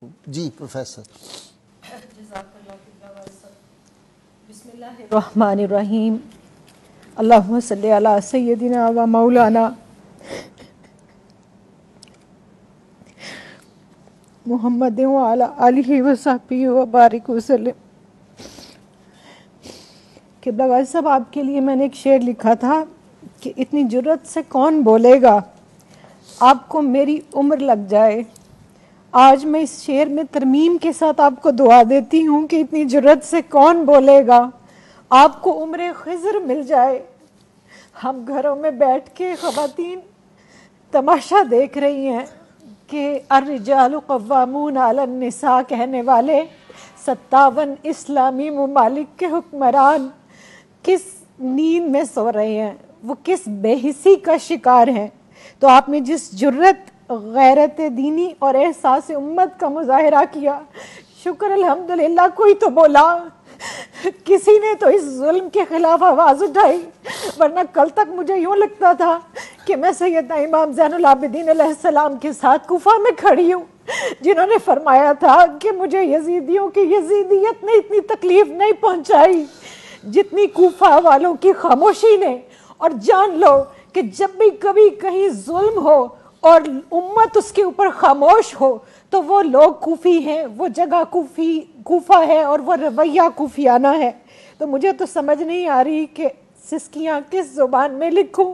جی professor بسم اللہ الرحمن الرحیم اللہم صلی علی سیدنا و مولانا محمد وعلی آلہ وصحبہ وبارک وسلم۔ قبلہ غازی صاحب، آپ کے لیے میں نے ایک شعر لکھا تھا کہ اتنی جرت سے کون بولے گا آپ کو میری عمر لگ جائے۔ آج میں اس شعر میں ترمیم کے ساتھ آپ کو دعا دیتی ہوں کہ اتنی جرت سے کون بولے گا آپ کو عمر خضر مل جائے۔ ہم گھروں میں بیٹھ کے خواتین تماشا دیکھ رہی ہیں کہ الرجال قوامون علی النساء کہنے والے 57 اسلامی ممالک کے حکمران کس نیند میں سو رہے ہیں، وہ کس بے حسی کا شکار ہیں۔ تو آپ نے جس جرت، غیرت دینی اور احساس امت کا مظاہرہ کیا، شکر الحمدللہ کوئی تو بولا، کسی نے تو اس ظلم کے خلاف آواز اٹھائی، ورنہ کل تک مجھے یوں لگتا تھا کہ میں سیدنا امام زین العابدین علیہ السلام کے ساتھ کوفہ میں کھڑی ہوں، جنہوں نے فرمایا تھا کہ مجھے یزیدیوں کی یزیدیت نے اتنی تکلیف نہیں پہنچائی جتنی کوفہ والوں کی خاموشی نے۔ اور جان لو کہ جب بھی کبھی کہیں ظلم ہو اور امت اس کے اوپر خاموش ہو تو وہ لوگ کوفی ہیں، وہ جگہ کوفہ ہے اور وہ رویہ کوفیانہ ہے۔ تو مجھے تو سمجھ نہیں آ رہی کہ سسکیاں کس زبان میں لکھوں۔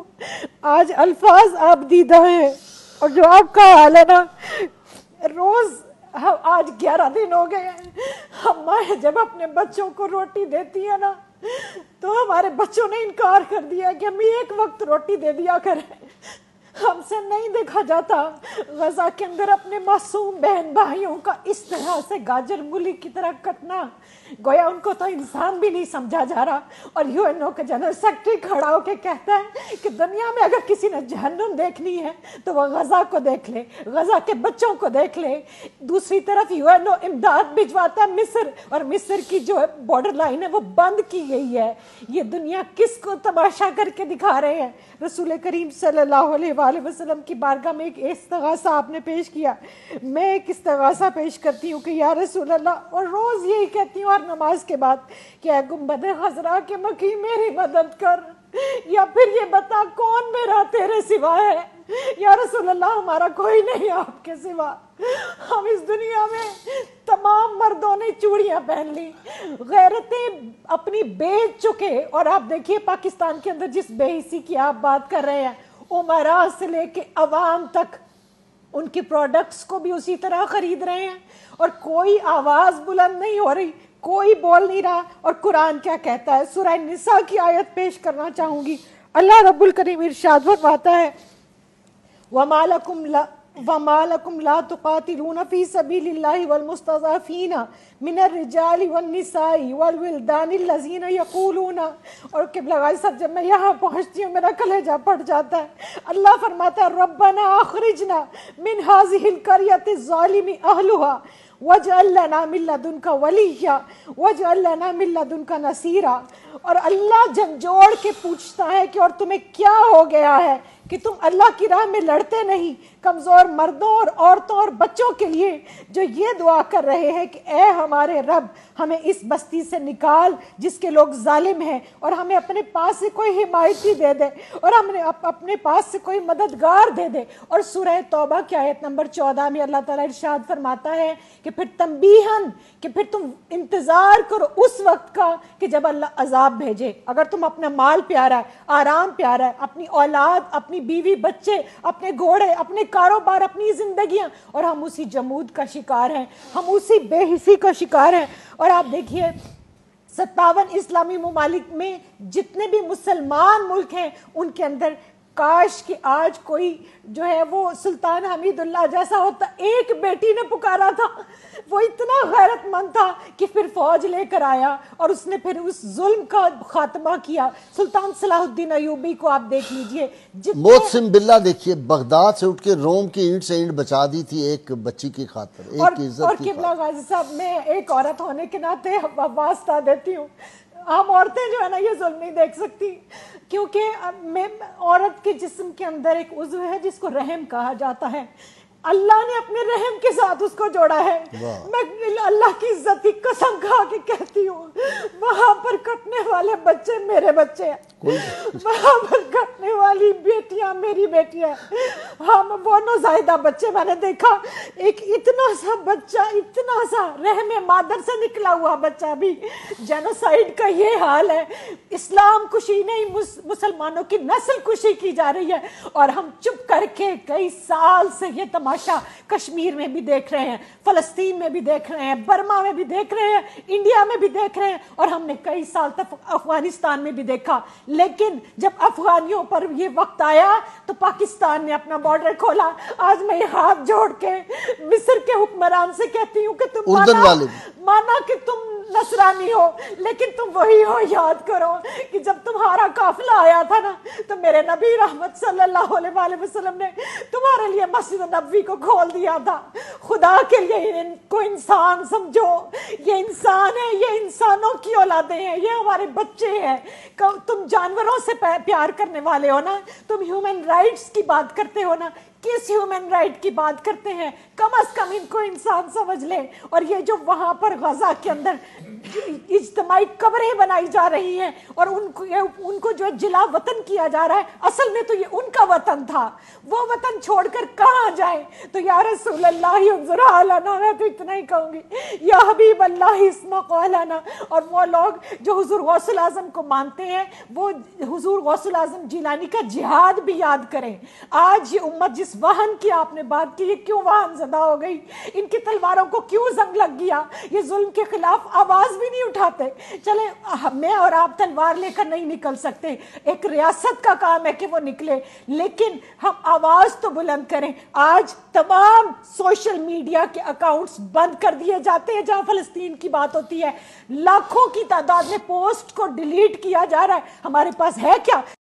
آج الفاظ آپ دیدہ ہیں، اور جو آپ کا حال ہے نا، روز آج 11 دن ہو گئے ہیں، ہم مائیں جب اپنے بچوں کو روٹی دیتی ہیں نا تو ہمارے بچوں نے انکار کر دیا کہ ہمیں ایک وقت روٹی دے دیا کریں۔ ہم سے نہیں دیکھا جاتا غزہ کے اندر اپنے معصوم بہن بھائیوں کا اس طرح سے گاجر مولی کی طرح کٹنا، گویا ان کو تو انسان بھی نہیں سمجھا جا رہا۔ اور یو این او کا جنرل سیکرٹری کھڑا ہو کے کہتا ہے کہ دنیا میں اگر کسی نے جہنم دیکھنی ہے تو وہ غزہ کو دیکھ لے، غزہ کے بچوں کو دیکھ لے۔ دوسری طرف یو این او امداد بھجواتا ہے مصر، اور مصر کی جو بارڈر لائن ہے وہ بند کی گئی ہے۔ یہ دنیا کس کو تماشا کر کے دکھا رہے ہیں؟ رسول کریم صلی اللہ علیہ وآلہ وسلم کی بارگاہ میں ایک استغاثہ آپ نے پیش کیا، میں ایک استغاثہ پیش کرتی ہوں کہ یا رسول اللہ، اور روز یہی کہتی ہوں ہر نماز کے بعد کہ اے گنبد خضرا کے مکی میری مدد کر، یا پھر یہ بتا کون میرا تیرے سوا ہے۔ یا رسول اللہ، ہمارا کوئی نہیں آپ کے سوا۔ ہم اس دنیا میں تمام مردوں نے چوڑیاں پہن لی، غیرتیں اپنی بیچ چکے، اور آپ دیکھیے پاکستان کے اندر جس بے حسی کی آپ بات کر رہے ہیں، عمراء سے لے کے عوام تک ان کی پروڈکٹس کو بھی اسی طرح خرید رہے ہیں، اور کوئی آواز بلند نہیں ہو رہی، کوئی بول نہیں رہا۔ اور قرآن کیا کہتا ہے؟ سورہ نساء کی آیت پیش کرنا چاہوں گی۔ اللہ رب الکریم ارشاد فرماتا ہے وَمَا لَكُمْ لَا تُقَاتِلُونَ فِي سَبِيلِ اللَّهِ وَالْمُسْتَضْعَفِينَ مِنَ الرِّجَالِ وَالنِّسَاءِ وَالْوِلْدَانِ الَّذِينَ يَقُولُونَ۔ اور قبلہ غازی صاحب، جب میں یہاں پہنچتی ہوں میرا کلیجہ پھٹ جاتا ہے۔ اللہ فرماتا ہے رَبَّنَا أَخْرِجْنَا مِنْ هَذِهِ الْقَرْيَةِ الظَّالِمِ أَهْلُهَا وَاجْعَل لَّنَا مِن لَّدُنكَ وَلِيًّا وَاجْعَل لَّنَا مِن لَّدُنكَ نَصِيرًا۔ اور اللہ جھنجھوڑ کے پوچھتا ہے کہ اور تمہیں کیا ہو گیا ہے کہ تم اللہ کی راہ میں لڑتے نہیں؟ کمزور مردوں اور عورتوں اور بچوں کے لیے جو یہ دعا کر رہے ہیں کہ اے ہمارے رب، ہمیں اس بستی سے نکال جس کے لوگ ظالم ہیں، اور ہمیں اپنے پاس سے کوئی حمایتی دے دے، اور ہمیں اپنے پاس سے کوئی مددگار دے دے۔ اور سورہ توبہ کی آیت نمبر 14 میں اللہ تعالیٰ ارشاد فرماتا ہے کہ پھر تنبیہاً، کہ پھر تم انتظار کرو اس وقت کا کہ جب اللہ عذاب بھیجے۔ اگر تم اپنا مال پیارا ہے، آرام پیارا ہے، اپنی اولاد، اپنی بیوی بچے، اپنے گھوڑے، اپنے کاروبار، اپنی زندگیاں، اور ہم اسی جمود کا شکار ہیں، ہم اسی بے حسی کا شکار ہیں۔ اور آپ دیکھیے 57 اسلامی ممالک میں جتنے بھی مسلمان ملک ہیں ان کے اندر کاش کہ آج کوئی جو ہے وہ سلطان حمید اللہ جیسا ہوتا۔ ایک بیٹی نے پکارا تھا، وہ اتنا غیرت مند تھا کہ پھر فوج لے کر آیا اور اس نے پھر اس ظلم کا خاتمہ کیا۔ سلطان صلاح الدین ایوبی کو آپ دیکھ لیجئے، محسن باللہ دیکھیے بغداد سے اٹھ کے روم کی اینٹ سے اینٹ بچا دی تھی ایک بچی کی خاطر، ایک عزت کی اور خاطر۔ قبلہ غازی صاحب، میں ایک عورت ہونے کے ناطے واسطہ دیتی ہوں، ہم عورتیں جو ہے نا یہ ظلم نہیں دیکھ سکتی، کیونکہ عورت کے جسم کے اندر ایک عضو ہے جس کو رحم کہا جاتا ہے۔ اللہ نے اپنے رحم کے ساتھ اس کو جوڑا ہے. میں اللہ کی عزت کی قسم کھا کے کہتی ہوں وہاں پر کٹنے والے بچے میرے بچے ہیں, وہاں پر کٹنے والی بیٹیاں میری بیٹیاں. ہم وہ نوزائیدہ بچے میں نے دیکھا, ایک اتنا سا بچہ, اتنا سا رحم مادر سے نکلا ہوا بچہ بھی. جینوسائیڈ کا یہ حال ہے. اسلام کشی نہیں, مسلمانوں کی نسل کشی کی جا رہی ہے, اور ہم چپ کر کے کئی سال سے یہ تماشا کشمیر میں بھی دیکھ رہے ہیں, فلسطین میں بھی دیکھ رہے ہیں, برما میں بھی دیکھ رہے ہیں, انڈیا میں بھی دیکھ رہے ہیں, اور ہم نے کئی سال تک افغانستان میں بھی دیکھا. لیکن جب افغانیوں پر یہ وقت آیا تو پاکستان نے اپنا بارڈر کھولا. آج میں ہاتھ جوڑ کے مصر کے حکمران سے کہتی ہوں کہ تم مانا کہ تم نصرانی ہو, لیکن تم وہی ہو. یاد کرو کہ جب تمہارا قافلہ آیا تھا نا تو میرے نبی رحمت صلی اللہ علیہ وآلہ وسلم نے تمہارے لیے مسجد نبوی کو کھول دیا تھا. خدا کے لیے ان کو انسان سمجھو, یہ انسان ہے, یہ انسانوں کی اولادیں ہیں, یہ ہمارے بچے ہیں. تم جانوروں سے پیار کرنے والے ہو نا, تم ہیومن رائٹس کی بات کرتے ہو نا, کس ہیومن رائٹ کی بات کرتے ہیں؟ کم از کم ان کو انسان سمجھ لے. اور یہ جو وہاں پر غزہ کے اندر اجتماعی قبریں بنائی جا رہی ہیں اور ان کو جو جلا وطن کیا جا رہا ہے, اصل میں تو یہ ان کا وطن تھا. وہ وطن چھوڑ کر کہاں جائیں؟ تو یا رسول اللہ انظر حالنا, میں تو اتنا ہی کہوں گی, یا حبیب اللہ اسمع قولنا. اور وہ لوگ جو حضور غوث الاعظم کو مانتے ہیں وہ حضور غوث الاعظم جیلانی کا جہاد بھی یاد کریں. آج یہ امت جس واہن کی آپ نے بات کی, یہ کیوں واہن زدہ ہو گئی؟ ان کی تلواروں کو کیوں زنگ لگ گیا؟ یہ ظلم کے خلاف آواز بھی نہیں اٹھاتے. چلیں میں اور آپ تلوار لے کر نہیں نکل سکتے, ایک ریاست کا کام ہے کہ وہ نکلے, لیکن ہم آواز تو بلند کریں. آج تمام سوشل میڈیا کے اکاؤنٹس بند کر دیے جاتے ہیں جہاں فلسطین کی بات ہوتی ہے. لاکھوں کی تعداد میں پوسٹ کو ڈیلیٹ کیا جا رہا ہے. ہمارے پاس ہے کیا؟